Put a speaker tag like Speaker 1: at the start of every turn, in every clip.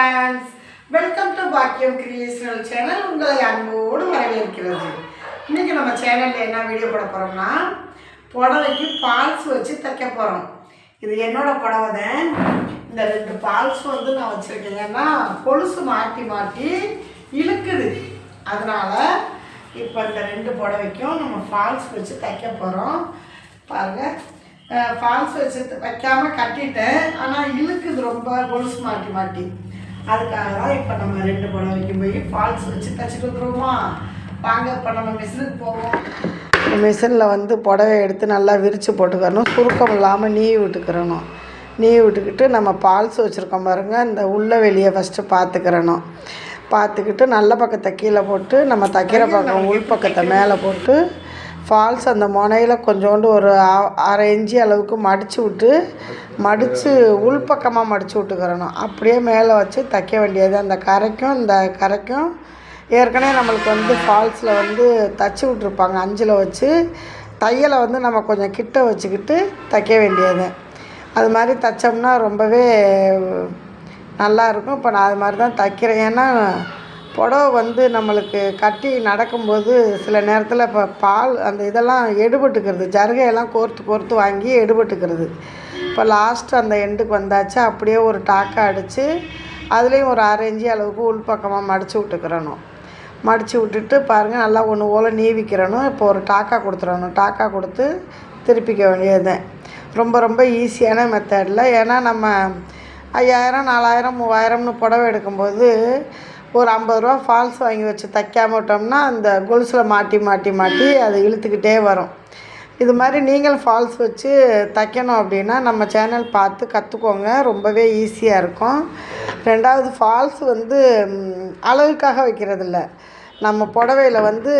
Speaker 1: friends, welcome to பாக்கியம் creational channel. உங்களை அன்போடு வரவேற்கிறது. இன்னைக்கு நம்ம சேனல்ல என்ன வீடியோ போட போறோம்னா புடவைக்கு ஃபால்ஸ் வச்சு தைக்க போறோம். இது என்னோட புடவை தான். இந்த ரெண்டு ஃபால்ஸ் வந்து நான் வச்சிருக்கேன். ஏன்னா கொலுசு மாட்டி மாட்டி இழுக்குது. அதனால இப்போ இந்த ரெண்டு புடவைக்கும் நம்ம ஃபால்ஸ் வச்சு தைக்க போறோம். பாருங்க, ஃபால்ஸ் வச்சு வைக்காமல் கட்டிட்டேன். ஆனால் இழுக்குது ரொம்ப கொலுசு மாட்டி மாட்டி. அதுக்காக தான் இப்போ நம்ம ரெண்டு புடவைக்கு போய் ஃபால்ஸ் வச்சு தைச்சிட்டு வந்துடுவோமா. வாங்க இப்போ நம்ம மிஷினுக்கு போவோம். மிஷினில் வந்து புடவை எடுத்து நல்லா விரித்து போட்டுக்கிறணும். சுருக்கம் இல்லாமல் நீவி விட்டுக்கிறணும். நீவி விட்டுக்கிட்டு நம்ம ஃபால்ஸ் வச்சுருக்கோம் பாருங்கள், இந்த உள்ள வெளியே ஃபஸ்ட்டு பார்த்துக்கிறணும். பார்த்துக்கிட்டு நல்ல பக்கத்தை கீழே போட்டு நம்ம தைக்கிற பக்கம் உள் பக்கத்தை மேலே போட்டு ஃபால்ஸ் அந்த முனையில் கொஞ்சோண்டு ஒரு அரை இன்ச்சு அளவுக்கு மடித்து உள்பக்கமாக மடித்து விட்டுக்கிறணும். அப்படியே மேலே வச்சு தைக்க வேண்டியது. அந்த கரைக்கும் இந்த கரைக்கும் ஏற்கனவே நம்மளுக்கு வந்து ஃபால்ஸில் வந்து தைச்சி விட்ருப்பாங்க. அஞ்சில் வச்சு தையலை வந்து நம்ம கொஞ்சம் கிட்ட வச்சுக்கிட்டு தைக்க வேண்டியது. அது மாதிரி தைச்சோம்னா ரொம்பவே நல்லாயிருக்கும். இப்போ நான் அது மாதிரி தான் தைக்கிறேன். ஏன்னா புடவை வந்து நம்மளுக்கு கட்டி நடக்கும்போது சில நேரத்தில் இப்போ பால் அந்த இதெல்லாம் எடுபட்டுக்கிறது, ஜருகையெல்லாம் கோர்த்து வாங்கி எடுபட்டுக்கிறது. இப்போ லாஸ்ட்டு அந்த எண்டுக்கு வந்தாச்சு. அப்படியே ஒரு டாக்கா அடித்து அதுலேயும் ஒரு அரை இன்ச்சு அளவுக்கு உள்பக்கமாக மடித்து விட்டுக்கிறணும். மடித்து விட்டுட்டு பாருங்கள், நல்லா ஒன்று போல் நீவிக்கிறணும். இப்போ ஒரு டாக்கா கொடுத்துடணும். டாக்கா கொடுத்து திருப்பிக்க வேண்டியது ரொம்ப ரொம்ப ஈஸியான மெத்தடில். ஏன்னா நம்ம 5000 4000 3000ன்னு புடவை எடுக்கும்போது ஒரு 50 ரூபா ஃபால்ஸ் வாங்கி வச்சு தைக்காம விட்டோம்னா அந்த கொலுசில் மாட்டி அது இழுத்துக்கிட்டே வரும். இது மாதிரி நீங்கள் ஃபால்ஸ் வச்சு தைக்கணும் அப்படின்னா நம்ம சேனல் பார்த்து கற்றுக்கோங்க. ரொம்பவே ஈஸியாக இருக்கும். ரெண்டாவது, ஃபால்ஸ் வந்து அளவுக்காக வைக்கிறதில்ல. நம்ம புடவையில் வந்து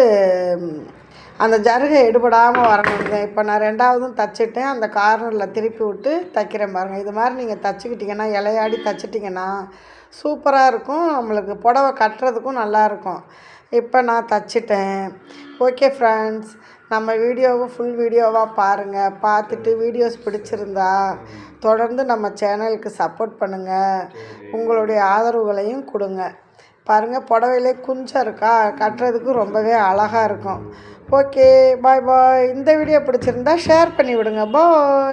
Speaker 1: அந்த ஜருகை எடுபடாமல் வரணும். இப்போ நான் ரெண்டாவதும் தைச்சிட்டேன். அந்த கார்னரில் திருப்பி விட்டு தைக்கிறேன் பாருங்கள். இது மாதிரி நீங்கள் தைச்சிக்கிட்டிங்கன்னா, இலையாடி தைச்சிட்டிங்கன்னா சூப்பராக இருக்கும். நம்மளுக்கு புடவை கட்டுறதுக்கும் நல்லாயிருக்கும். இப்போ நான் தைச்சிட்டேன். ஓகே ஃப்ரெண்ட்ஸ், நம்ம வீடியோவை ஃபுல் வீடியோவாக பாருங்கள். பார்த்துட்டு வீடியோஸ் பிடிச்சிருந்தா தொடர்ந்து நம்ம சேனலுக்கு சப்போர்ட் பண்ணுங்கள். உங்களுடைய ஆதரவுகளையும் கொடுங்க. பாருங்கள், புடவையிலே குஞ்சம் இருக்கா, கட்டுறதுக்கு ரொம்பவே அழகாக இருக்கும். ஓகே, பாய் பாய். இந்த வீடியோ பிடிச்சிருந்தா ஷேர் பண்ணி விடுங்க. பாய்.